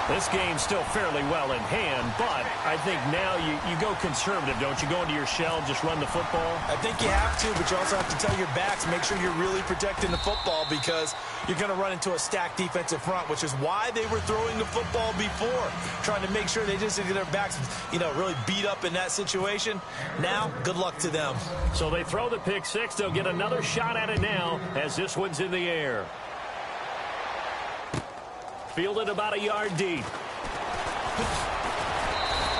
This game's still fairly well in hand, but I think now you go conservative, don't you? Go into your shell, just run the football? I think you have to, but you also have to tell your backs, make sure you're really protecting the football because you're going to run into a stacked defensive front, which is why they were throwing the football before, trying to make sure they just get their backs, really beat up in that situation. Now, good luck to them. So they throw the pick 6. They'll get another shot at it now as this one's in the air. Fielded about a yard deep.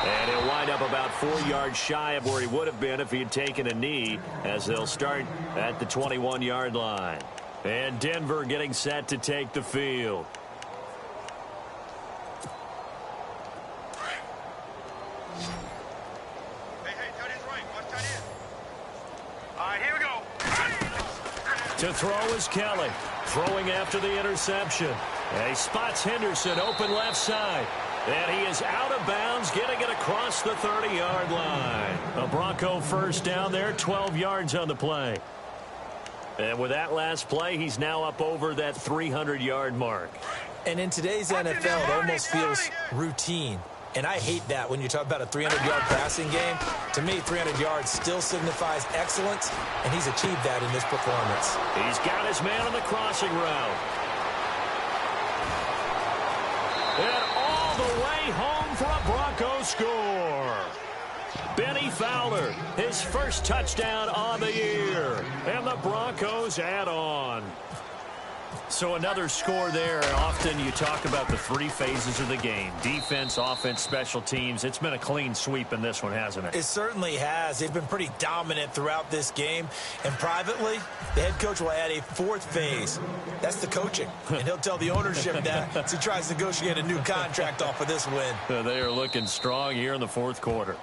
And he'll wind up about 4 yards shy of where he would have been if he had taken a knee, as they'll start at the 21-yard line. And Denver getting set to take the field. Hey, tight end's right. Watch tight end. All right, here we go. To throw is Kelly. Throwing after the interception. And he spots Henderson open left side. And he is out of bounds, getting it across the 30-yard line. A Bronco first down there, 12 yards on the play. And with that last play, he's now up over that 300-yard mark. And in today's NFL, it almost feels routine. And I hate that when you talk about a 300-yard passing game. To me, 300 yards still signifies excellence, and he's achieved that in this performance. He's got his man on the crossing route. And all the way home for a Broncos score. Benny Fowler, his first touchdown on the year. And the Broncos add on. So another score there. Often you talk about the three phases of the game. Defense, offense, special teams. It's been a clean sweep in this one, hasn't it? It certainly has. They've been pretty dominant throughout this game. And privately, the head coach will add a fourth phase. That's the coaching. And he'll tell the ownership that as he tries to negotiate a new contract off of this win. They are looking strong here in the fourth quarter.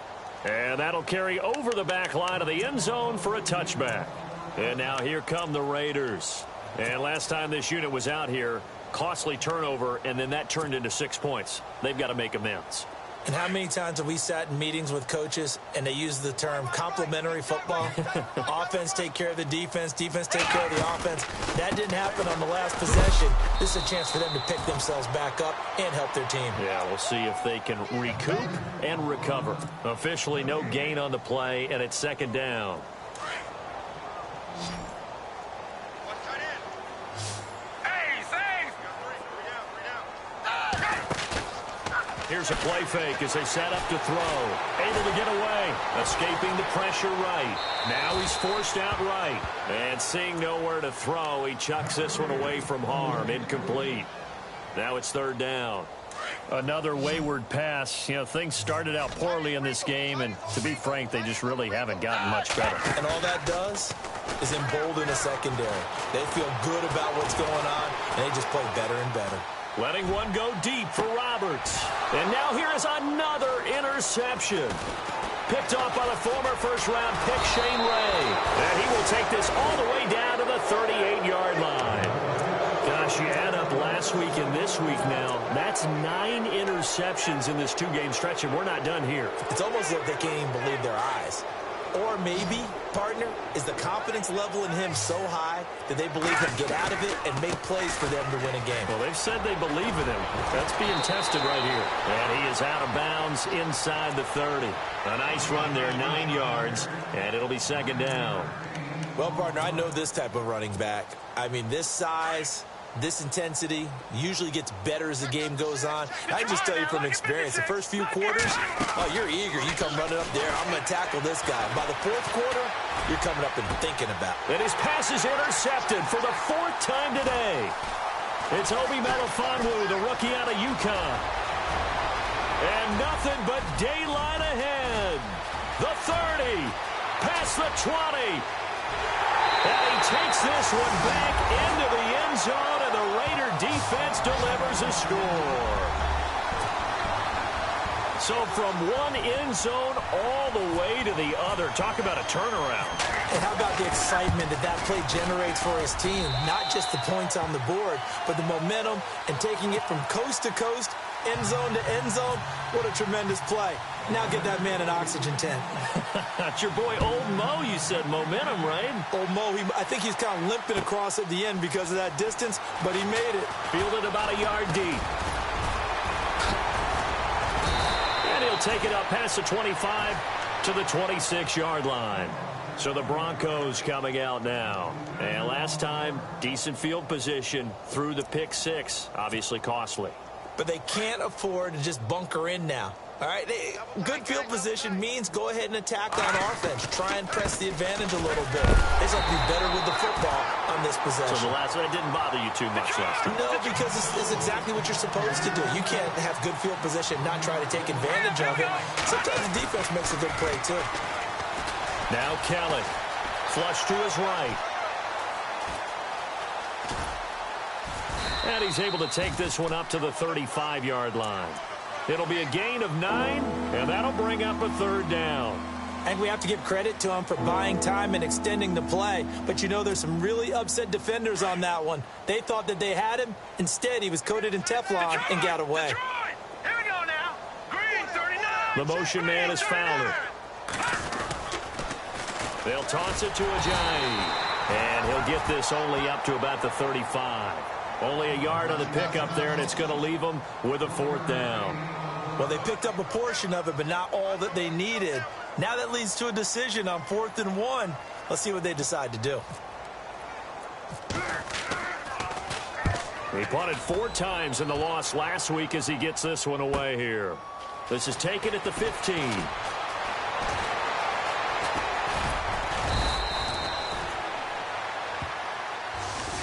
And that'll carry over the back line of the end zone for a touchback. And now here come the Raiders. And last time this unit was out here, costly turnover, and then that turned into 6 points. They've got to make amends. And how many times have we sat in meetings with coaches and they use the term complementary football? Offense take care of the defense, defense take care of the offense. That didn't happen on the last possession. This is a chance for them to pick themselves back up and help their team. Yeah, we'll see if they can recoup and recover. Officially no gain on the play, and it's second down. Here's a play fake as they set up to throw. Able to get away. Escaping the pressure right. Now he's forced out right. And seeing nowhere to throw, he chucks this one away from harm. Incomplete. Now it's third down. Another wayward pass. You know, things started out poorly in this game, and to be frank, they just really haven't gotten much better. And all that does is embolden the secondary. They feel good about what's going on, and they just play better and better. Letting one go deep for Roberts. And now here is another interception. Picked off by the former first-round pick, Shane Ray. And he will take this all the way down to the 38-yard line. Gosh, you add up last week and this week now. That's 9 interceptions in this two-game stretch, and we're not done here. It's almost like they can't even believe their eyes. Or maybe, partner, is the confidence level in him so high that they believe he'll get out of it and make plays for them to win a game. Well, they've said they believe in him. That's being tested right here. And he is out of bounds inside the 30. A nice run there, 9 yards, and it'll be second down. Well, partner, I know this type of running back. I mean, this size, this intensity usually gets better as the game goes on. I can just tell you from experience, the first few quarters, oh, you're eager. You come running up there. I'm going to tackle this guy. By the fourth quarter, you're coming up and thinking about it. And his pass is intercepted for the 4th time today. It's Obi Melifonwu, the rookie out of UConn. And nothing but daylight ahead. The 30, past the 20. And he takes this one back into the end zone, and the Raider defense delivers a score. So from one end zone all the way to the other. Talk about a turnaround. And how about the excitement that play generates for his team? Not just the points on the board, but the momentum and taking it from coast to coast, end zone to end zone. What a tremendous play. Now get that man an oxygen tent. That's your boy Old Mo, you said. Momentum, right? Old Mo, I think he's kind of limping across at the end because of that distance, but he made it. Fielded about a yard deep. And he'll take it up past the 25 to the 26-yard line. So the Broncos coming out now. And last time, decent field position through the pick 6. Obviously costly. But they can't afford to just bunker in now. All right, good field position means go ahead and attack on offense. Try and press the advantage a little bit. They just have to be better with the football on this possession. So the last one didn't bother you too much last time. No, because it's exactly what you're supposed to do. You can't have good field position, not try to take advantage of it. Sometimes the defense makes a good play, too. Now Kelly, flush to his right. And he's able to take this one up to the 35-yard line. It'll be a gain of 9, and that'll bring up a third down. And we have to give credit to him for buying time and extending the play. But, you know, there's some really upset defenders on that one. They thought that they had him. Instead, he was coated in Teflon and got away. Here we go now. The motion man is Fowler. They'll toss it to Ajayi. And he'll get this only up to about the 35. Only a yard on the pickup there, and it's going to leave them with a 4th down. Well, they picked up a portion of it, but not all that they needed. Now that leads to a decision on 4th and 1. Let's see what they decide to do. He punted 4 times in the loss last week as he gets this one away here. This is taken at the 15.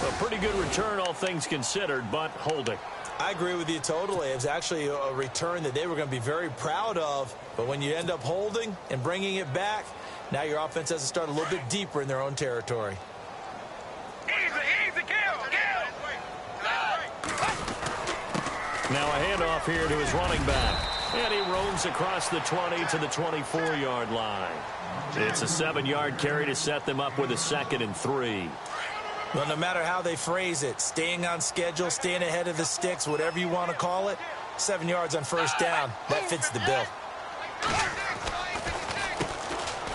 A pretty good return, all things considered, but holding. I agree with you totally. It was actually a return that they were going to be very proud of. But when you end up holding and bringing it back, now your offense has to start a little bit deeper in their own territory. Easy, kill. Now a handoff here to his running back. And he roams across the 20 to the 24-yard line. It's a 7-yard carry to set them up with a 2nd and 3. Well, no matter how they phrase it, staying on schedule, staying ahead of the sticks, whatever you want to call it, 7 yards on 1st down, that fits the bill.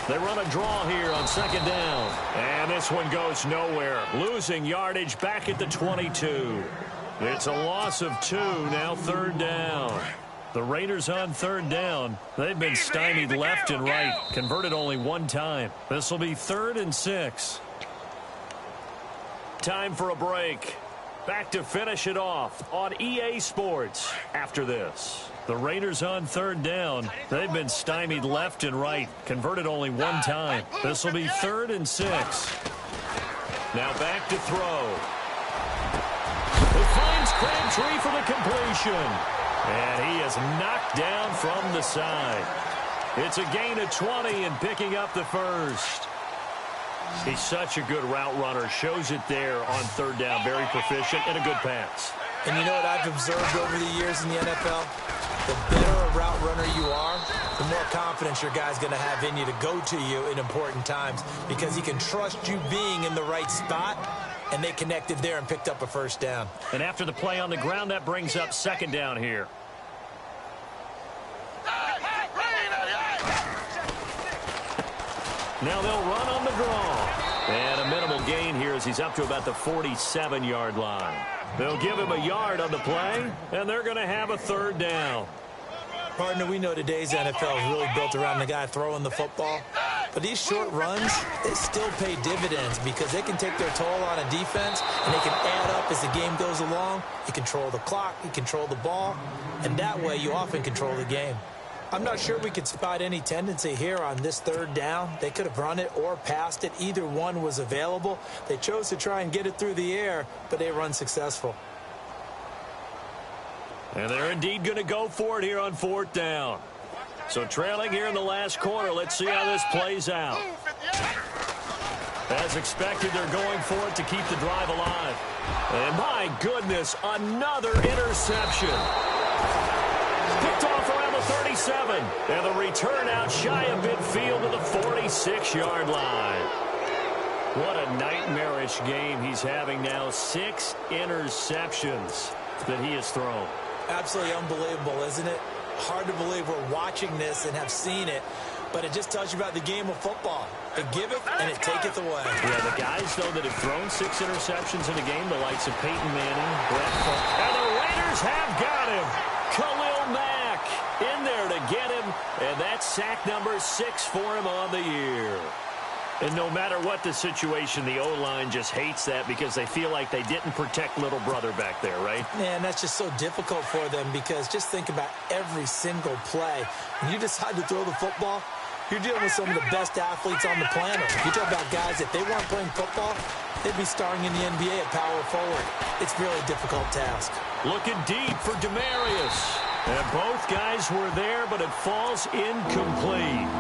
They run a draw here on 2nd down. And this one goes nowhere. Losing yardage back at the 22. It's a loss of 2, now 3rd down. The Raiders on 3rd down. They've been stymied left and right. Converted only 1 time. This will be 3rd and 6. Time for a break. Back to finish it off on EA Sports after this. The Raiders on 3rd down. They've been stymied left and right. Converted only 1 time. This will be 3rd and 6. Now back to throw. It finds Crabtree for the completion. And he is knocked down from the side. It's a gain of 20 and picking up the 1st. He's such a good route runner. Shows it there on 3rd down. Very proficient and a good pass. And you know what I've observed over the years in the NFL? The better a route runner you are, the more confidence your guy's going to have in you to go to you in important times because he can trust you being in the right spot, and they connected there and picked up a 1st down. And after the play on the ground, that brings up 2nd down here. Now they'll run on the draw. And a minimal gain here as he's up to about the 47-yard line. They'll give him a yard on the play, and they're going to have a 3rd down. Partner, we know today's NFL is really built around the guy throwing the football. But these short runs, they still pay dividends because they can take their toll on a defense, and they can add up as the game goes along. You control the clock, you control the ball, and that way you often control the game. I'm not sure we could spot any tendency here on this 3rd down. They could have run it or passed it. Either one was available. They chose to try and get it through the air, but they were unsuccessful. And they're indeed going to go for it here on 4th down. So trailing here in the last quarter, let's see how this plays out. As expected, they're going for it to keep the drive alive. And my goodness, another interception. Picked off around the 37. And the return out shy of midfield to the 46-yard line. What a nightmarish game he's having now. 6 interceptions that he has thrown. Absolutely unbelievable, isn't it? Hard to believe we're watching this and have seen it, but it just tells you about the game of football. It giveth and it taketh away. Yeah, the guys, though, that have thrown 6 interceptions in a game, the likes of Peyton Manning, Brett Favre, and the Raiders have got him. Khalil Mack in there to get him, and that's sack number 6 for him on the year. And no matter what the situation, the O-line just hates that because they feel like they didn't protect little brother back there, right? Man, that's just so difficult for them because just think about every single play. When you decide to throw the football, you're dealing with some of the best athletes on the planet. You talk about guys, if they weren't playing football, they'd be starring in the NBA at power forward. It's really a difficult task. Looking deep for Demarius. And both guys were there, but it falls incomplete.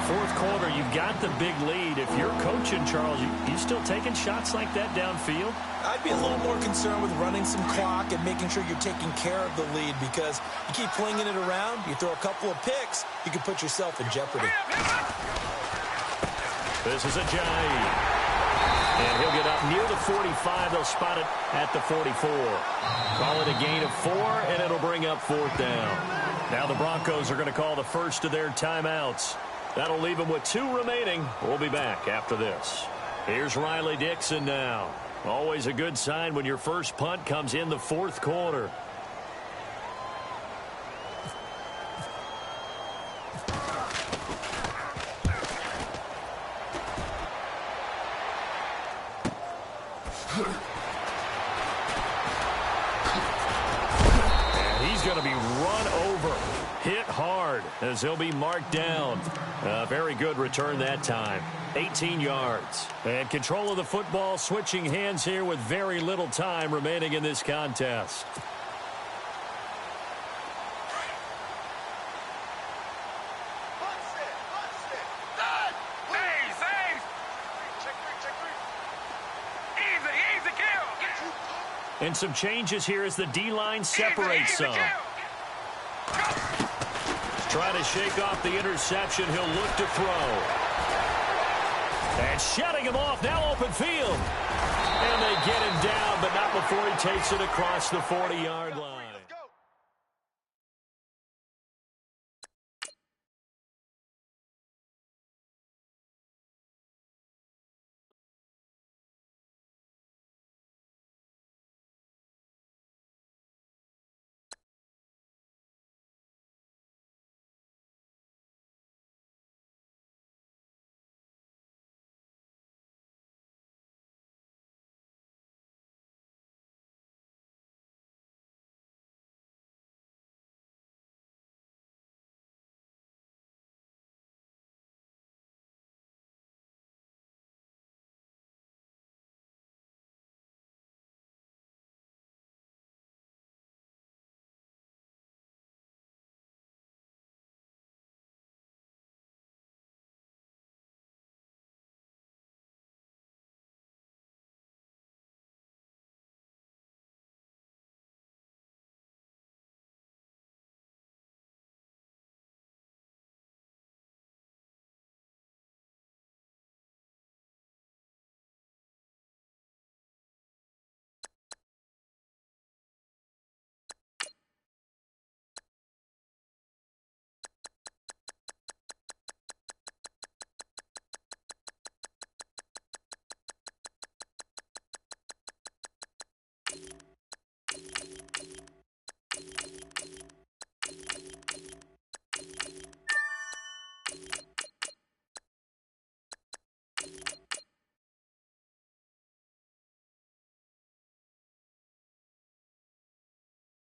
4th quarter, you've got the big lead. If you're coaching, Charles, you still taking shots like that downfield? I'd be a little more concerned with running some clock and making sure you're taking care of the lead because you keep flinging it around, you throw a couple of picks, you can put yourself in jeopardy. This is Ajayi. And he'll get up near the 45. They'll spot it at the 44. Call it a gain of 4, and it'll bring up 4th down. Now the Broncos are going to call the first of their timeouts. That'll leave them with 2 remaining. We'll be back after this. Here's Riley Dixon now. Always a good sign when your first punt comes in the fourth quarter. And he's going to be run over. Hit hard as he'll be marked down. Very good return that time. 18 yards. And control of the football switching hands here with very little time remaining in this contest. And some changes here as the D-line separates some. Trying to shake off the interception. He'll look to throw. And shutting him off. Now open field. And they get him down, but not before he takes it across the 40-yard line.